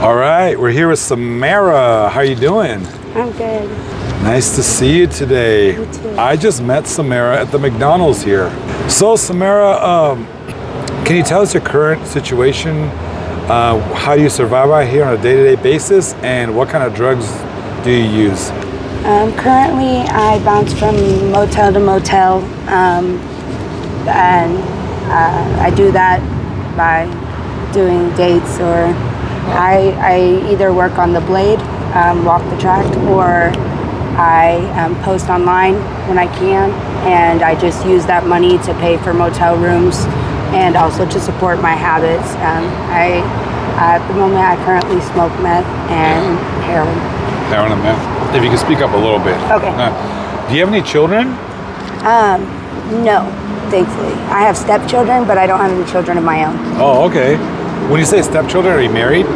All right, we're here with Samarah. How you doing? I'm good. Nice to see you today. You too. I just met Samarah at the McDonald's here. So Samarah, can you tell us your current situation? How do you survive out here on a day-to-day basis, and what kind of drugs do you use? Currently, I bounce from motel to motel, and I do that by doing dates, or I either work on the blade, walk the track, or I post online when I can, and I just use that money to pay for motel rooms and also to support my habits. At the moment, I currently smoke meth and heroin. Heroin and meth. If you can speak up a little bit. Okay. Do you have any children? No, thankfully. I have stepchildren, but I don't have any children of my own. Oh, okay. When you say stepchildren, are you married?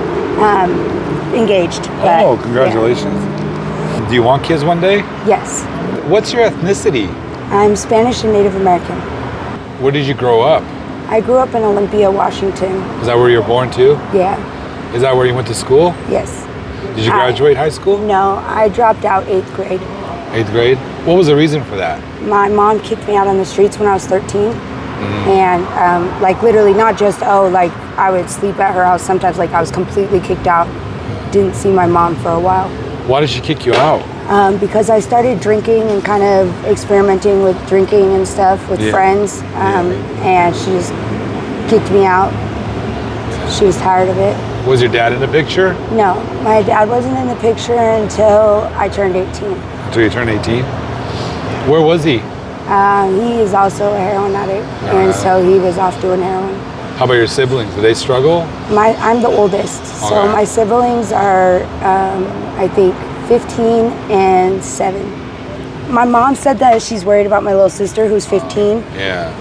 Engaged. But, Oh, congratulations. yeah. Do you want kids one day? Yes. What's your ethnicity? I'm Spanish and Native American. Where did you grow up? I grew up in Olympia, Washington. Is that where you were born too? Yeah. Is that where you went to school? Yes. Did you graduate high school? No, I dropped out 8th grade. 8th grade? What was the reason for that? My mom kicked me out on the streets when I was 13. And like literally not just, like I would sleep at her house. Sometimes like I was completely kicked out. Didn't see my mom for a while. Why did she kick you out? Because I started drinking and kind of experimenting with drinking and stuff with friends. And she just kicked me out. She was tired of it. Was your dad in the picture? No, my dad wasn't in the picture until I turned 18. Until you turned 18? Where was he? He is also a heroin addict, and so he was off doing heroin. How about your siblings? Do they struggle? I'm the oldest, so my siblings are, I think, 15 and 7. My mom said that she's worried about my little sister, who's 15. Yeah.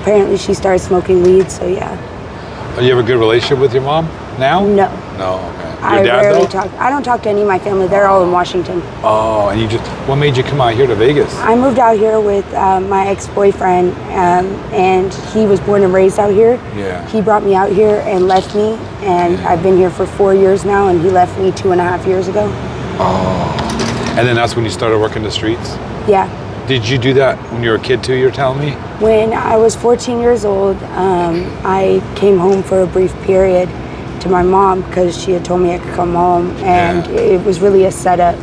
Apparently, she started smoking weed, so yeah. You have a good relationship with your mom now? No. No, okay. I rarely talk. I don't talk to any of my family. They're all in Washington. Oh, and what made you come out here to Vegas? I moved out here with my ex-boyfriend, and he was born and raised out here. Yeah. He brought me out here and left me, and I've been here for 4 years now, and he left me 2.5 years ago. Oh. And then that's when you started working the streets? Yeah. Did you do that when you were a kid too, you're telling me? When I was 14 years old, I came home for a brief period to my mom because she had told me I could come home, and it was really a setup.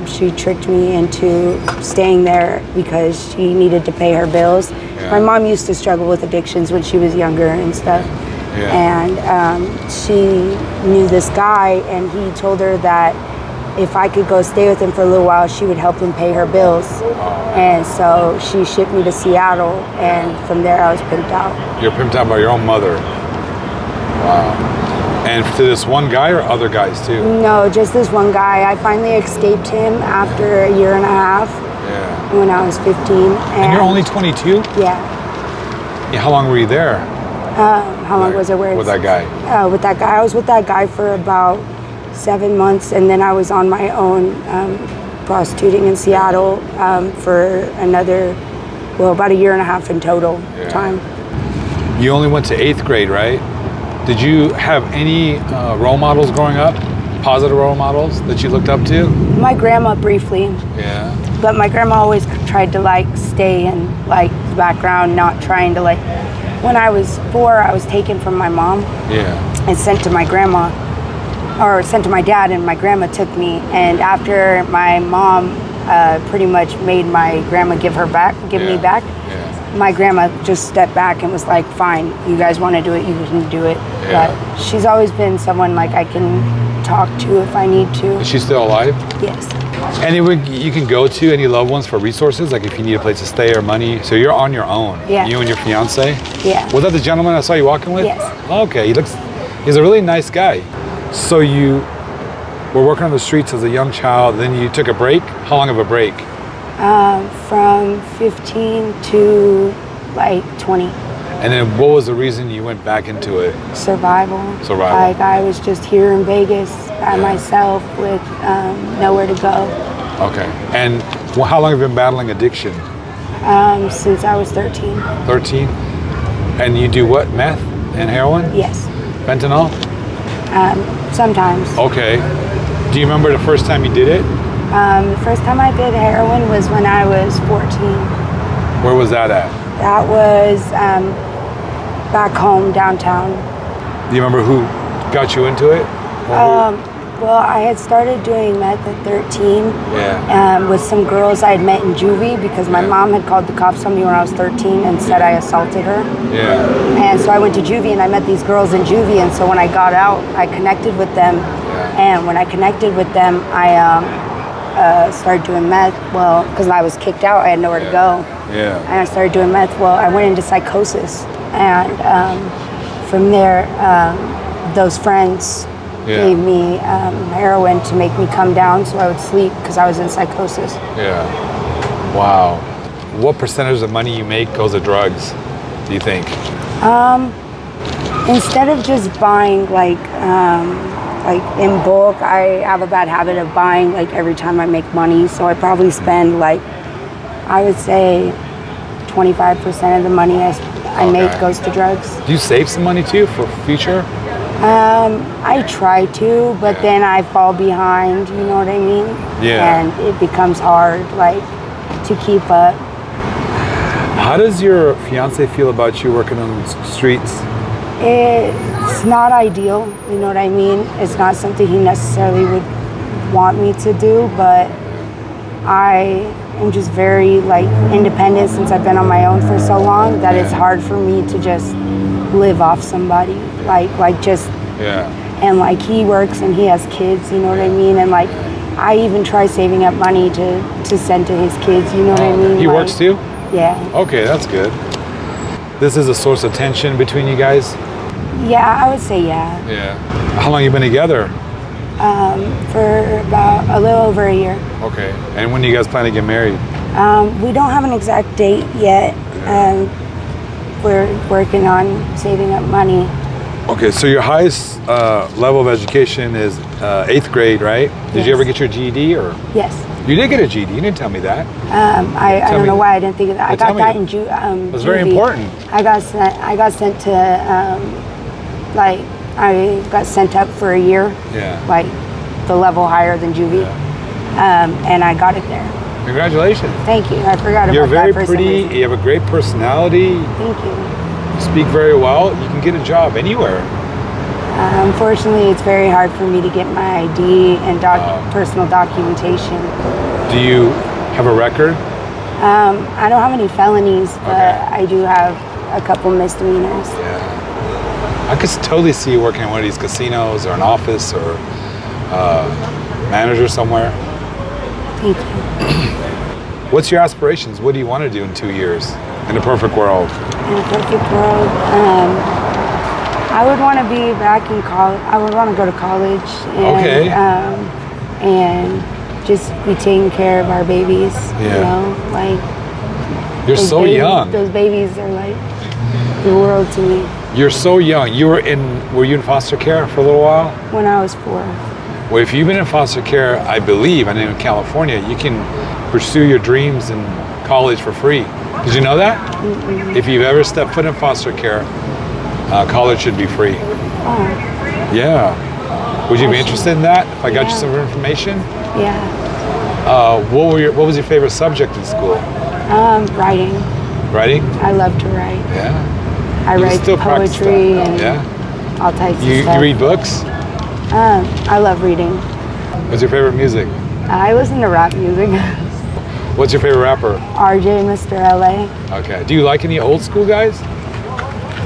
She tricked me into staying there because she needed to pay her bills. My mom used to struggle with addictions when she was younger and stuff. And she knew this guy, and he told her that if I could go stay with him for a little while, she would help him pay her bills. And so she shipped me to Seattle, and from there I was pimped out. You're pimped out by your own mother. Wow. And to this one guy or other guys too? No, just this one guy. I finally escaped him after 1.5 years when I was 15. And you're only 22? Yeah. How long were you there? How long was I with that guy? With that guy. I was with that guy for about 7 months, and then I was on my own prostituting in Seattle for another, about 1.5 years in total time. You only went to 8th grade, right? Did you have any role models growing up? Positive role models that you looked up to? My grandma briefly. Yeah. But my grandma always tried to stay in the background, not trying to when I was 4, I was taken from my mom and sent to my grandma, or sent to my dad, and my grandma took me. And after my mom pretty much made my grandma give me back, my grandma just stepped back and was like, fine, you guys want to do it, you can do it. But she's always been someone I can talk to if I need to. Is she still alive? Yes. Anywhere you can go to, any loved ones for resources, like if you need a place to stay or money? So you're on your own? Yeah. You and your fiance? Yeah. Was that the gentleman I saw you walking with? Yes. Okay, he's a really nice guy. So you were working on the streets as a young child, then you took a break? How long of a break? From 15 to 20. And then what was the reason you went back into it? Survival. I was just here in Vegas by myself with nowhere to go. Okay. And how long have you been battling addiction? Since I was 13. 13? And you do what, meth and heroin? Yes. Fentanyl? Sometimes. Okay. Do you remember the first time you did it? The first time I did heroin was when I was 14. Where was that at? That was back home downtown. Do you remember who got you into it? Well, I had started doing meth at 13 Yeah. with some girls I had met in juvie because my mom had called the cops on me when I was 13 and said I assaulted her. Yeah. And so I went to juvie and I met these girls in juvie, and so when I got out, I connected with them. And when I connected with them, I started doing meth. Well, because I was kicked out, I had nowhere to go. Yeah. And I started doing meth. Well, I went into psychosis. And from there, those friends gave me heroin to make me come down so I would sleep because I was in psychosis. Yeah. Wow. What percentage of money you make goes to drugs, do you think? Instead of just buying like in bulk, I have a bad habit of buying like every time I make money. So I probably spend like, I would say 25% of the money I make goes to drugs. Do you save some money too for future? I try to, but then I fall behind, you know what I mean? Yeah. And it becomes hard, like, to keep up. How does your fiance feel about you working on the streets? It's not ideal, you know what I mean? It's not something he necessarily would want me to do, but I am just very, like, independent since I've been on my own for so long that it's hard for me to just live off somebody. And like he works and he has kids, you know what I mean? And like I even try saving up money to send to his kids, you know what I mean? He works too? Yeah. Okay, that's good. This is a source of tension between you guys? Yeah, I would say yeah. Yeah. How long you been together? For about a little over a year. Okay. And when do you guys plan to get married? We don't have an exact date yet. We're working on saving up money. Okay, so your highest level of education is 8th grade, right? Did you ever get your GED or? Yes. You did get a GED. You didn't tell me that. I don't know why I didn't think of that. I got that in It was very important. I got sent to I got sent up for a year. Yeah. Like the level higher than juvie. And I got it there. Congratulations. Thank you. I forgot about You're very that. pretty. You have a great personality. Thank you. You speak very well. You can get a job anywhere. Unfortunately, it's very hard for me to get my ID and personal documentation. Do you have a record? I don't have any felonies, but I do have a couple misdemeanors. Yeah. I could totally see you working in one of these casinos or an office or manager somewhere. Thank you. What's your aspirations? What do you want to do in 2 years in a perfect world? In a perfect world, I would want to be back in college. I would want to go to college and just be taking care of our babies. You know, like you're so young. Those babies are like the world to me. You're so young. Were you in foster care for a little while? When I was 4. Well, if you've been in foster care, I believe, and in California, you can pursue your dreams in college for free. Did you know that? Mm-mm. If you've ever stepped foot in foster care, college should be free. Oh. Yeah. Would you be interested in that if I got you some information? Yeah. What was your favorite subject in school? Writing. Writing? I love to write. Yeah. I write poetry and all types of stuff. You read books? I love reading. What's your favorite music? I listen to rap music. What's your favorite rapper? RJ, Mr. LA. Okay. Do you like any old school guys?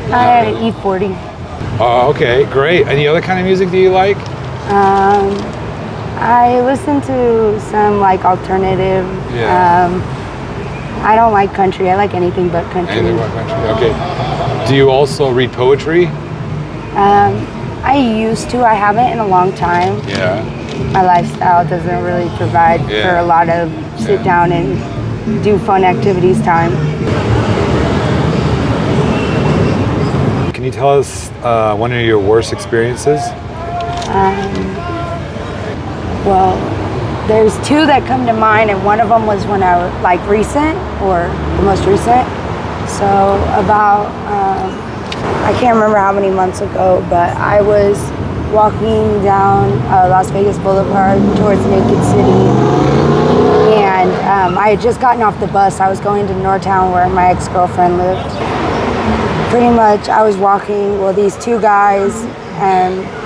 E40. Oh, okay, great. Any other kind of music do you like? I listen to some like alternative. I don't like country. I like anything but country. Anything but country. Okay. Do you also read poetry? I used to. I haven't in a long time. Yeah. My lifestyle doesn't really provide for a lot of sit down and do fun activities time. Can you tell us one of your worst experiences? Well, there's 2 that come to mind, and one of them was when I was like recent, or the most recent. So about, I can't remember how many months ago, but I was walking down Las Vegas Boulevard towards Naked City. And I had just gotten off the bus. I was going to Northtown where my ex-girlfriend lived. Pretty much I was walking, well, these two guys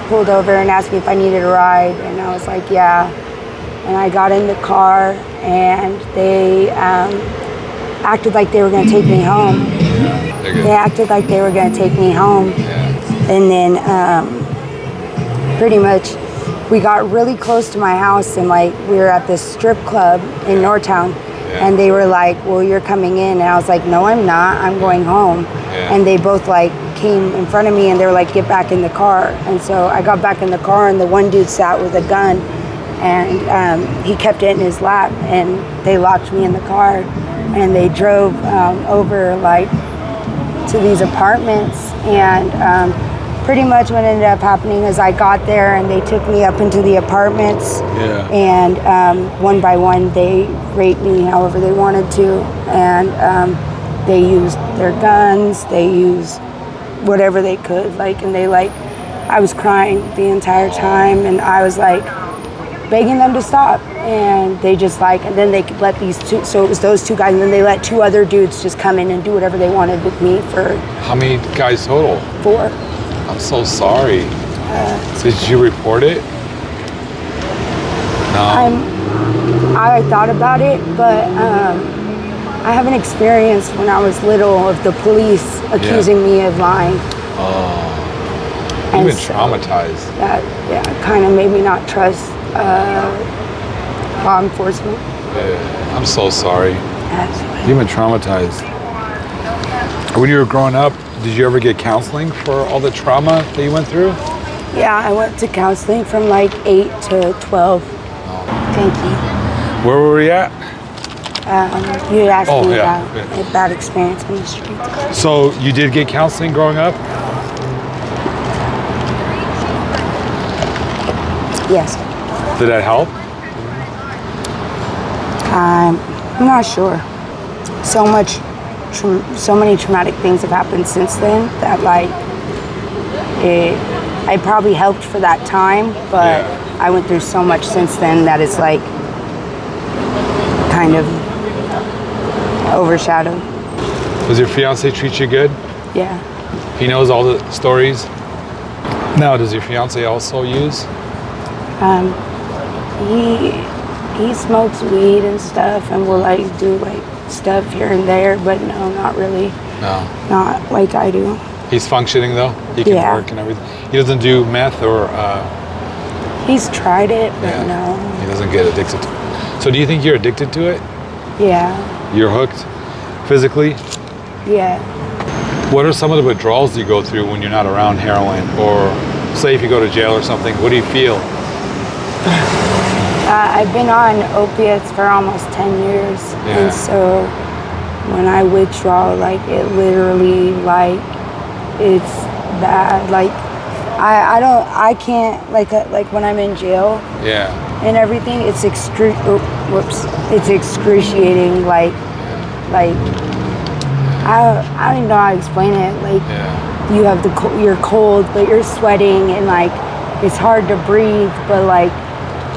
pulled over and asked me if I needed a ride. And I was like, yeah. And I got in the car and they acted like they were gonna take me home. They acted like they were gonna take me home. And then pretty much we got really close to my house and like we were at this strip club in Northtown. And they were like, well, you're coming in. And I was like, no, I'm not. I'm going home. And they both like came in front of me and they were like, get back in the car. And so I got back in the car and the one dude sat with a gun and he kept it in his lap and they locked me in the car and they drove over like to these apartments. And pretty much what ended up happening is I got there and they took me up into the apartments and one by one they raped me however they wanted to, and they used their guns, they used whatever they could, like, and they like, I was crying the entire time and I was like begging them to stop, and they just like, and then they let these two, so it was those two guys, and then they let two other dudes just come in and do whatever they wanted with me for. How many guys total? 4. I'm so sorry. So did you report it? No. I thought about it, but I have an experience when I was little of the police accusing me of lying. Oh. You've been traumatized. That kind of made me not trust law enforcement. Yeah. I'm so sorry. Absolutely. You've been traumatized. When you were growing up, did you ever get counseling for all the trauma that you went through? Yeah, I went to counseling from like 8 to 12. Thank you. Where were we at? You had asked me about a bad experience on the streets. So you did get counseling growing up? Yes. Did that help? I'm not sure. So many traumatic things have happened since then that like it probably helped for that time, but I went through so much since then that it's like kind of overshadowed. Does your fiance treat you good? Yeah. He knows all the stories? Now, does your fiance also use? He smokes weed and stuff and will like do like stuff here and there, but no, not really. No. Not like I do. He's functioning though? He can work and everything? He doesn't do meth or... He's tried it, but no. He doesn't get addicted to it. So do you think you're addicted to it? Yeah. You're hooked physically? Yeah. What are some of the withdrawals you go through when you're not around heroin? Or say if you go to jail or something, what do you feel? I've been on opiates for almost 10 years. And so when I withdraw, like it literally, like it's bad. Like I can't, like when I'm in jail and everything, it's it's excruciating. Like I don't even know how to explain it. Like you have you're cold, but you're sweating and like it's hard to breathe, but like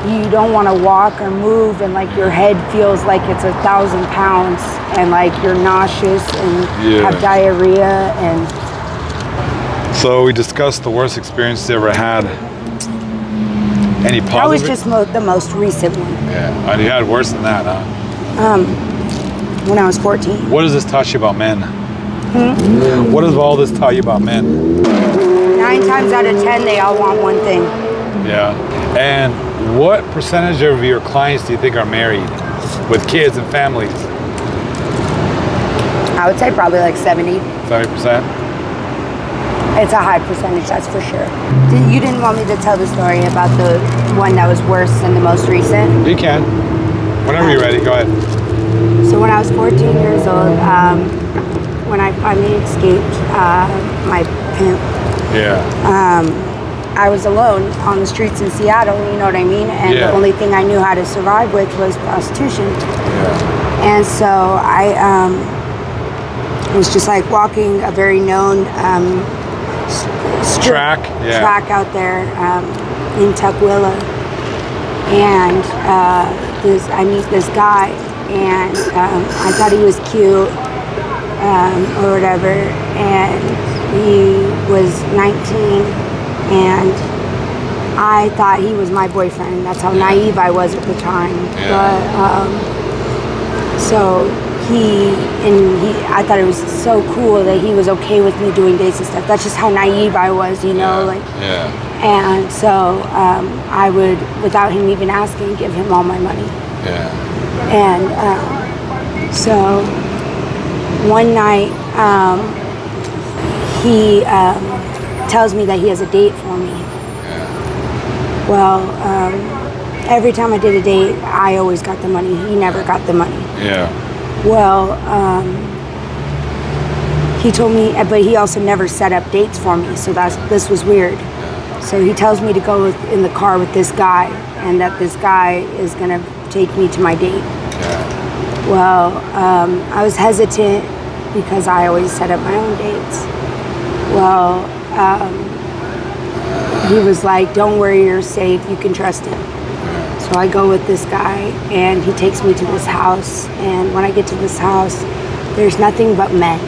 you don't want to walk or move, and like your head feels like it's 1,000 pounds, and like you're nauseous and have diarrhea. And so we discussed the worst experiences you ever had. Any positive? That was just the most recent one. Yeah, and you had worse than that, huh? When I was 14. What does this taught you about men? What does all this taught you about men? 9 times out of 10, they all want one thing. Yeah. And what percentage of your clients do you think are married with kids and families? I would say probably like 70. 70%? It's a high percentage, that's for sure. You didn't want me to tell the story about the one that was worse than the most recent? You can. Whenever you're ready, go ahead. So when I was 14 years old, when I finally escaped my pimp, I was alone on the streets in Seattle, you know what I mean? And the only thing I knew how to survive with was prostitution. And so I was just like walking a very known Track, yeah. track out there in Tukwila, and I meet this guy, and I thought he was cute or whatever, and he was 19, and I thought he was my boyfriend. That's how naive I was at the time. But so I thought it was so cool that he was okay with me doing dates and stuff. That's just how naive I was, you know, And so I would, without him even asking, give him all my money. And so one night he tells me that he has a date for me. Well, every time I did a date, I always got the money. He never got the money. Well, he told me, but he also never set up dates for me. So this was weird. So he tells me to go in the car with this guy, and that this guy is gonna take me to my date. Well, I was hesitant because I always set up my own dates. Well, he was like, "Don't worry, you're safe. You can trust him." So I go with this guy, and he takes me to this house. And when I get to this house, there's nothing but men.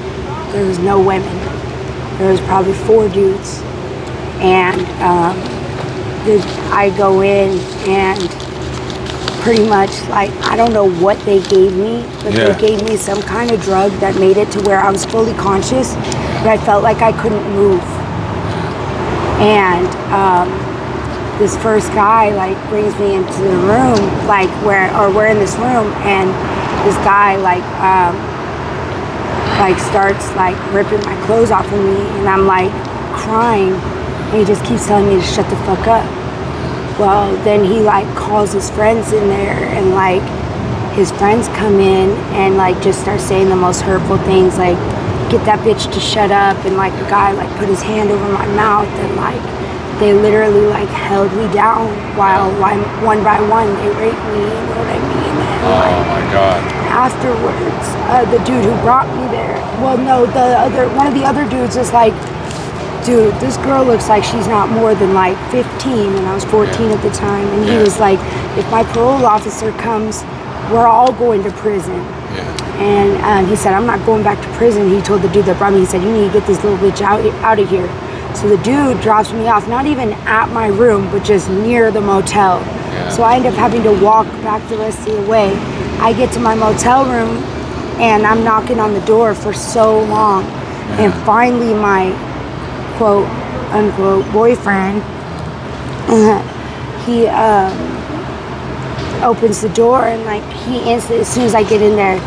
There was no women. There was probably 4 dudes. And I go in, and pretty much, like, I don't know what they gave me, but they gave me some kind of drug that made it to where I was fully conscious, but I felt like I couldn't move. And this first guy, like, brings me into the room, like, we're in this room, and this guy, like starts, like, ripping my clothes off of me, and I'm, like, crying, and he just keeps telling me to shut the fuck up. Well, then he, like, calls his friends in there, and, like, his friends come in and, like, just start saying the most hurtful things, like, get that bitch to shut up, and, like, the guy, like, put his hand over my mouth, and, like, they literally, like, held me down while one by one they raped me, you know what I mean? And, oh my God. Afterwards, the dude who brought me there, well, no, one of the other dudes is like, "Dude, this girl looks like she's not more than like 15," and I was 14 at the time, and he was like, "If my parole officer comes, we're all going to prison." And he said, "I'm not going back to prison." He told the dude that brought me, he said, "You need to get this little bitch out of here." So the dude drops me off, not even at my room, but just near the motel. So I end up having to walk back the rest of the way. I get to my motel room, and I'm knocking on the door for so long. And finally my quote unquote boyfriend, he opens the door, and, like, he instantly, as soon as I get in there,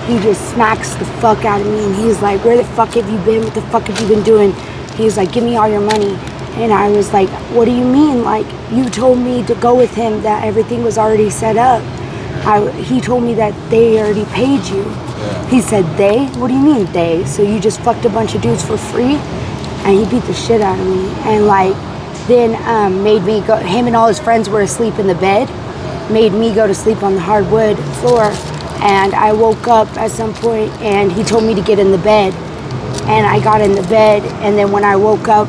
he just smacks the fuck out of me, and he's like, "Where the fuck have you been? What the fuck have you been doing?" He's like, "Give me all your money." And I was like, "What do you mean? Like, you told me to go with him, that everything was already set up." He told me that they already paid you. He said, "They? What do you mean they? So you just fucked a bunch of dudes for free?" And he beat the shit out of me, and, like, then made me go. Him and all his friends were asleep in the bed, made me go to sleep on the hardwood floor. And I woke up at some point, and he told me to get in the bed, and I got in the bed. And then when I woke up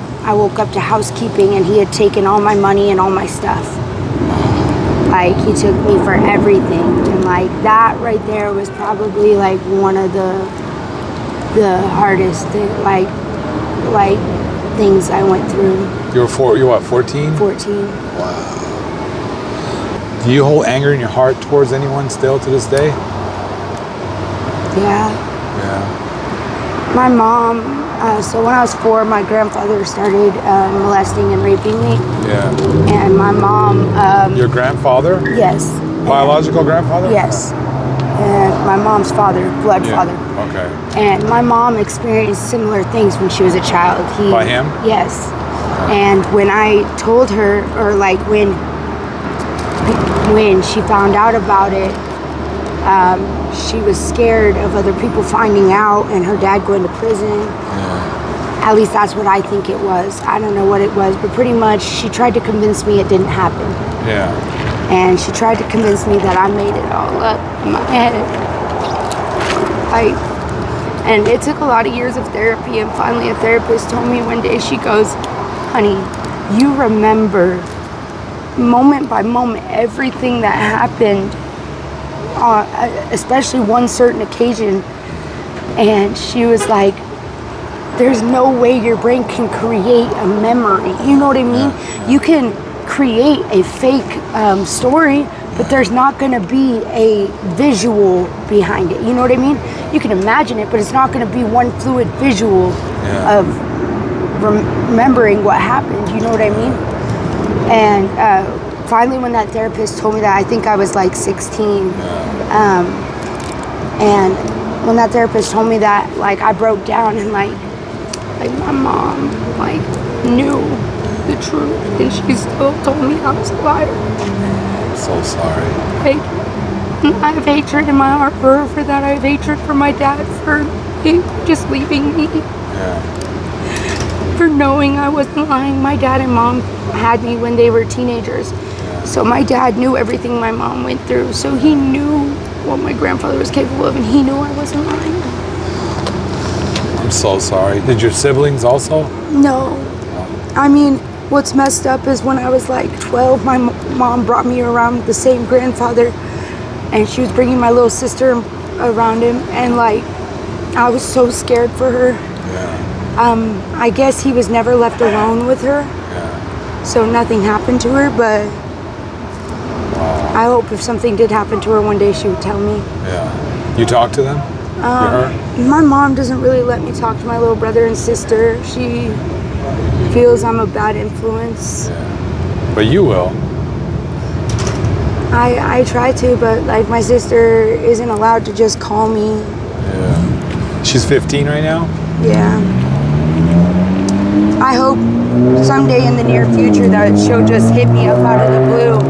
to housekeeping, and he had taken all my money and all my stuff. Like, he took me for everything, and, like, that right there was probably, like, one of the hardest things I went through. You were what, 14? 14. Wow. Do you hold anger in your heart towards anyone still to this day? Yeah. My mom, so when I was 4, my grandfather started molesting and raping me. And my mom... Your grandfather? Yes. Biological grandfather? Yes. And my mom's father, blood father. Okay. And my mom experienced similar things when she was a child. By him? Yes. And when I told her, or, like, when she found out about it, she was scared of other people finding out and her dad going to prison. At least that's what I think it was. I don't know what it was, but pretty much she tried to convince me it didn't happen. And she tried to convince me that I made it all up in my head. And it took a lot of years of therapy, and finally a therapist told me one day, she goes, honey, you remember moment by moment everything that happened, especially one certain occasion. And she was like, there's no way your brain can create a memory. You know what I mean? Yeah. You can create a fake story, but there's not going to be a visual behind it. You know what I mean? You can imagine it, but it's not going to be one fluid visual of remembering what happened. You know what I mean? And finally, when that therapist told me that, I think I was like 16. And when that therapist told me that, like, I broke down, and like my mom like knew the truth, and she still told me I was a liar. I'm so sorry. Like, I have hatred in my heart for her for that. I have hatred for my dad for him just leaving me. Yeah. For knowing I wasn't lying. My dad and mom had me when they were teenagers. So my dad knew everything my mom went through. So he knew what my grandfather was capable of, and he knew I wasn't lying. I'm so sorry. Did your siblings also? No. I mean, what's messed up is when I was like 12, my mom brought me around the same grandfather, and she was bringing my little sister around him, and like, I was so scared for her. Yeah. I guess he was never left alone with her. Yeah. So nothing happened to her, but I hope if something did happen to her one day, she would tell me. Yeah. You talk to them? My mom doesn't really let me talk to my little brother and sister. She feels I'm a bad influence. Yeah. But you will. I try to, but like my sister isn't allowed to just call me. Yeah. She's 15 right now? Yeah. I hope someday in the near future that she'll just hit me up out of the blue.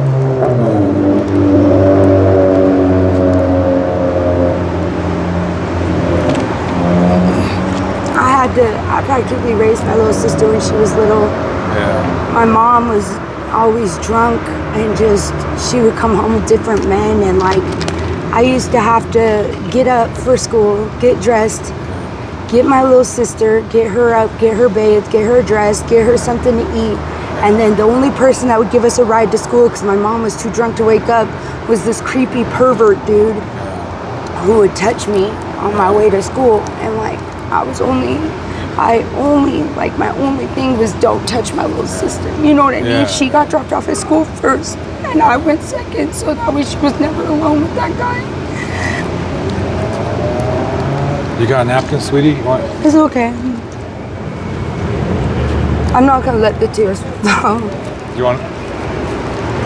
I practically raised my little sister when she was little. Yeah. My mom was always drunk, and she would come home with different men, and like I used to have to get up for school, get dressed, get my little sister, get her up, get her bathed, get her dressed, get her something to eat. And then the only person that would give us a ride to school, because my mom was too drunk to wake up, was this creepy pervert dude who would touch me on my way to school. And like my only thing was don't touch my little sister. You know what I mean? Yeah. She got dropped off at school first, and I went second, so that way she was never alone with that guy. You got a napkin, sweetie? You want? It's okay. I'm not gonna let the tears fall. You want?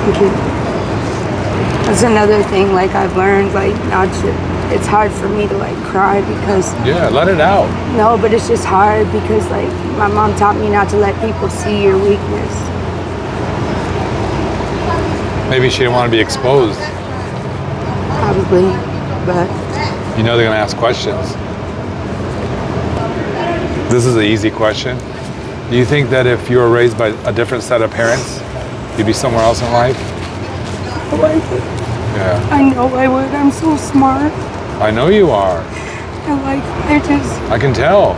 Thank you. That's another thing, like I've learned, like not to. It's hard for me to like cry because. Yeah, let it out. No, but it's just hard because like my mom taught me not to let people see your weakness. Maybe she didn't want to be exposed. Probably, but. You know they're gonna ask questions. This is an easy question. Do you think that if you were raised by a different set of parents, you'd be somewhere else in life? Oh, I would. Yeah. I know I would. I'm so smart. I know you are. And like, I can tell.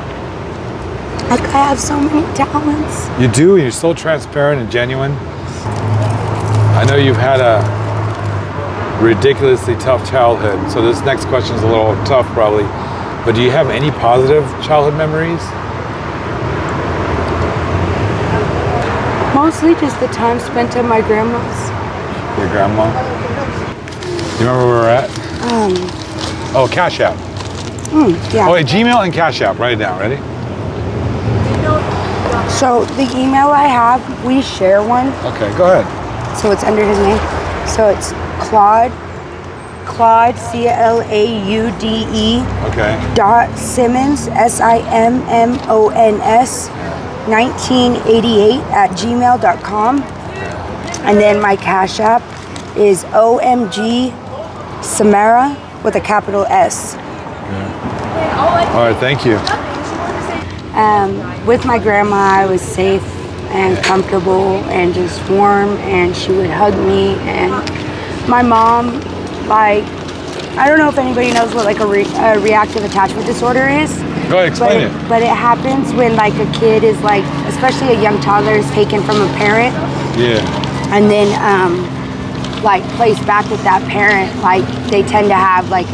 like I have so many talents. You do. You're so transparent and genuine. I know you've had a ridiculously tough childhood, so this next question is a little tough probably. But do you have any positive childhood memories? Mostly just the time spent at my grandma's. Your grandma? You remember where we're at? Oh, Cash App. Yeah. Oh, wait, Gmail and Cash App. Write it down. Ready? So the email I have, we share one. Okay, go ahead. So it's under his name. So it's Claude, C-L-A-U-D-E. Okay. Simmons, SIMMONS, 1988 at gmail.com. And then my Cash App is OMG Samarah with a capital S. All right, thank you. With my grandma, I was safe and comfortable and just warm, and she would hug me. And my mom, like, I don't know if anybody knows what like a reactive attachment disorder is. Go ahead, explain it. But it happens when like a kid is like, especially a young toddler is taken from a parent. Yeah. And then like placed back with that parent, like they tend to have like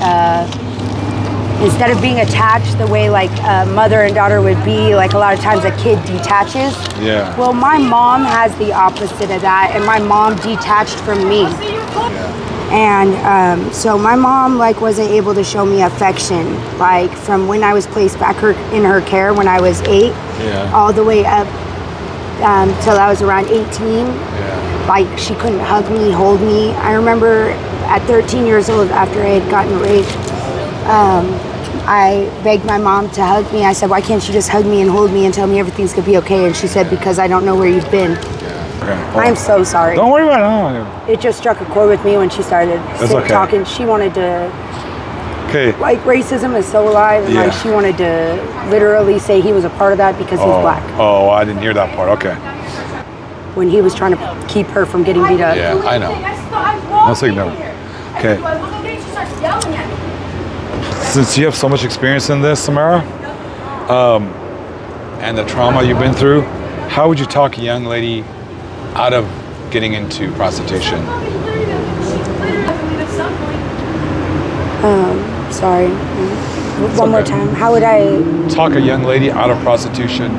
instead of being attached the way like a mother and daughter would be, like a lot of times a kid detaches. Yeah. Well, my mom has the opposite of that, and my mom detached from me. Yeah. And so my mom like wasn't able to show me affection, like from when I was placed back in her care when I was 8, all the way up till I was around 18. Yeah. Like she couldn't hug me, hold me. I remember at 13 years old, after I had gotten raped, I begged my mom to hug me. I said, why can't you just hug me and hold me and tell me everything's gonna be okay? And she said, because I don't know where you've been. Okay. I'm so sorry. Don't worry about it. It just struck a chord with me when she started talking. She wanted to, like racism is so alive, and like she wanted to literally say he was a part of that because he's black. Oh, I didn't hear that part. Okay. When he was trying to keep her from getting beat up. Yeah, I know. Let's ignore it. Okay. Since you have so much experience in this, Samarah, and the trauma you've been through, how would you talk a young lady out of getting into prostitution? Sorry. One more time. How would I talk a young lady out of prostitution?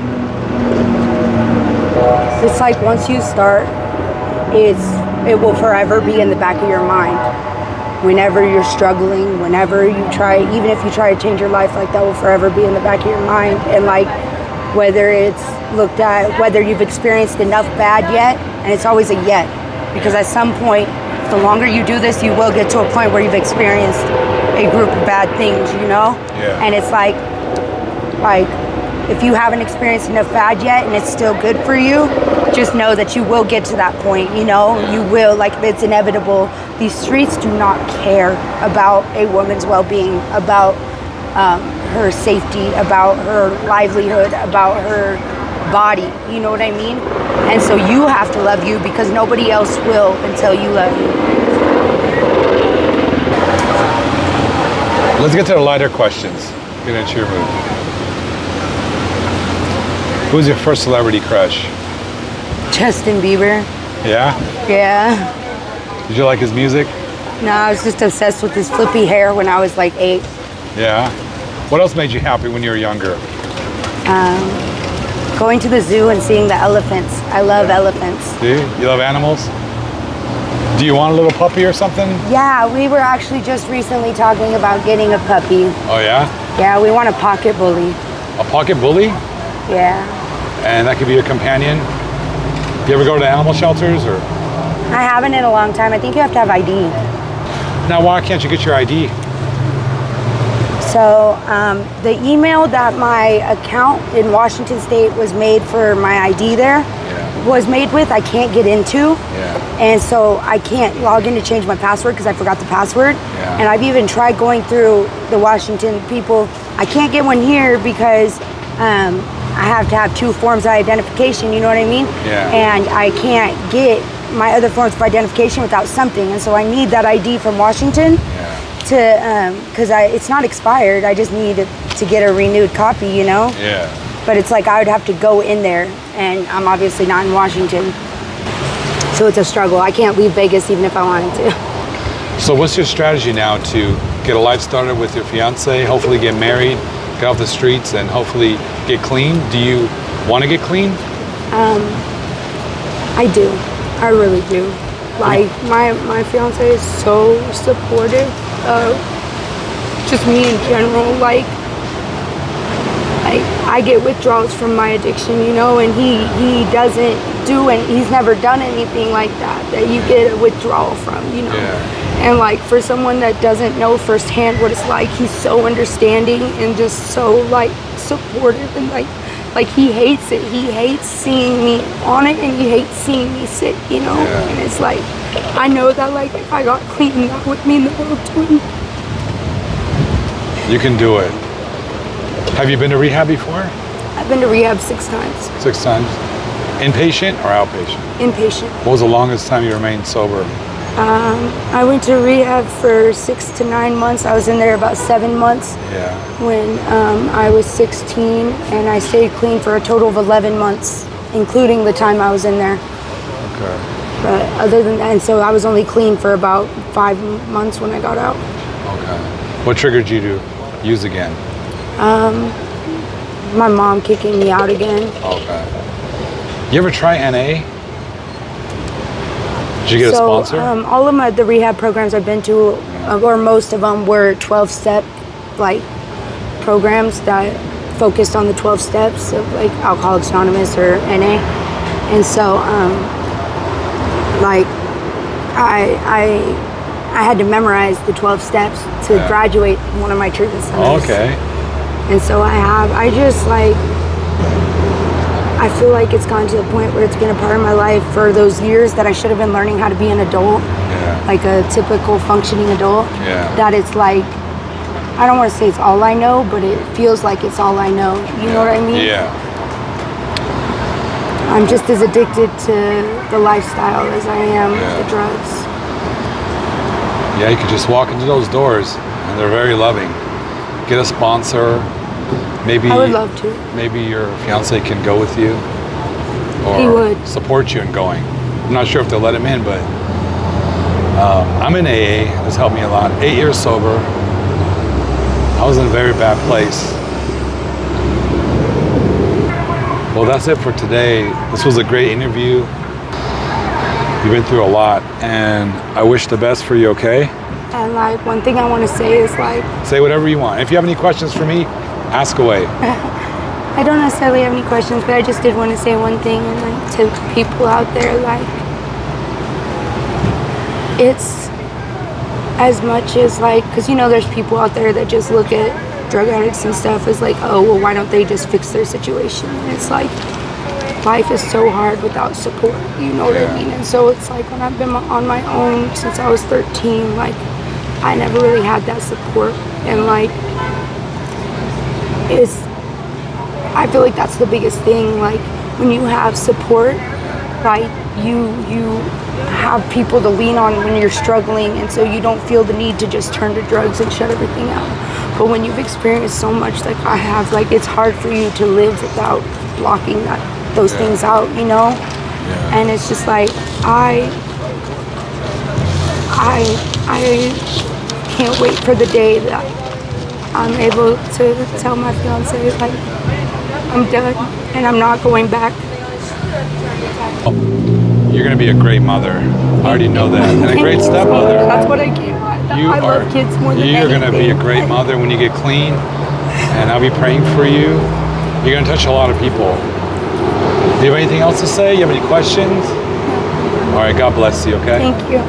It's like once you start, it will forever be in the back of your mind. Whenever you're struggling, whenever you try, even if you try to change your life, like that will forever be in the back of your mind. And like whether it's looked at, whether you've experienced enough bad yet, and it's always a yet, because at some point, the longer you do this, you will get to a point where you've experienced a group of bad things, you know? Yeah. And it's like if you haven't experienced enough bad yet and it's still good for you, just know that you will get to that point, you know? You will, like it's inevitable. These streets do not care about a woman's well-being, about her safety, about her livelihood, about her body, you know what I mean? And so you have to love you because nobody else will until you love you. Let's get to the lighter questions. Get into your mood. Who's your first celebrity crush? Justin Bieber. Yeah? Yeah. Did you like his music? No, I was just obsessed with his flippy hair when I was like 8. Yeah. What else made you happy when you were younger? Going to the zoo and seeing the elephants. I love elephants. Do you? You love animals? Do you want a little puppy or something? Yeah, we were actually just recently talking about getting a puppy. Oh yeah? Yeah, we want a pocket bully. A pocket bully? Yeah. And that could be a companion? Do you ever go to animal shelters or? I haven't in a long time. I think you have to have ID. Now why can't you get your ID? So the email that my account in Washington State was made for my ID there was made with, I can't get into. Yeah. And so I can't log in to change my password because I forgot the password. Yeah. And I've even tried going through the Washington people. I can't get one here because I have to have 2 forms of identification, you know what I mean? Yeah. And I can't get my other forms of identification without something. And so I need that ID from Washington to, because it's not expired. I just need to get a renewed copy, you know? Yeah. But it's like I would have to go in there, and I'm obviously not in Washington. So it's a struggle. I can't leave Vegas even if I wanted to. So what's your strategy now to get a life started with your fiance, hopefully get married, get off the streets, and hopefully get clean? Do you want to get clean? I do. I really do. Like, my fiance is so supportive of just me in general. Like I get withdrawals from my addiction, you know, and he doesn't do, and he's never done anything like that you get a withdrawal from, you know. Yeah. And like for someone that doesn't know firsthand what it's like, he's so understanding and just so like supportive, and like he hates it. He hates seeing me on it, and he hates seeing me sick, you know. Yeah. And it's like, I know that like if I got clean, that would mean the world to him. You can do it. Have you been to rehab before? I've been to rehab 6 times. 6 times. Inpatient or outpatient? Inpatient. What was the longest time you remained sober? I went to rehab for 6 to 9 months. I was in there about 7 months Yeah. when I was 16, and I stayed clean for a total of 11 months, including the time I was in there. Okay. But other than that, and so I was only clean for about 5 months when I got out. Okay. What triggered you to use again? My mom kicking me out again. Okay. You ever try NA? Did you get a sponsor? All of the rehab programs I've been to, or most of them, were 12-step like programs that focused on the 12 steps of like Alcoholics Anonymous or NA. And so, like, I had to memorize the 12 steps to graduate one of my treatment centers. Okay. And so I just like, I feel like it's gotten to the point where it's been a part of my life for those years that I should have been learning how to be an adult, like a typical functioning adult. That it's like, I don't want to say it's all I know, but it feels like it's all I know. You know what I mean? Yeah. I'm just as addicted to the lifestyle as I am the drugs. Yeah, you could just walk into those doors and they're very loving. Get a sponsor. Maybe I would love to. Maybe your fiance can go with you, or He would. support you in going. I'm not sure if they'll let him in, but I'm in AA. This helped me a lot. 8 years sober. I was in a very bad place. Well, that's it for today. This was a great interview. You've been through a lot, and I wish the best for you. Okay? And like one thing I want to say is like, Say whatever you want. If you have any questions for me, ask away. I don't necessarily have any questions, but I just did want to say one thing, and like to people out there, like, it's as much as like, because you know there's people out there that just look at drug addicts and stuff as like, oh well, why don't they just fix their situation? And it's like, life is so hard without support, you know what I mean? And so it's like when I've been on my own since I was 13, like I never really had that support, and like I feel like that's the biggest thing. Like when you have support, like you have people to lean on when you're struggling, and so you don't feel the need to just turn to drugs and shut everything out. But when you've experienced so much like I have, like it's hard for you to live without blocking those things out, you know? And it's just like I can't wait for the day that I'm able to tell my fiance like I'm done and I'm not going back. You're going to be a great mother. I already know that. And a great stepmother. That's what I came at. I love kids more than anything. You're going to be a great mother when you get clean. And I'll be praying for you. You're going to touch a lot of people. Do you have anything else to say? You have any questions? All right, God bless you, okay? Thank you.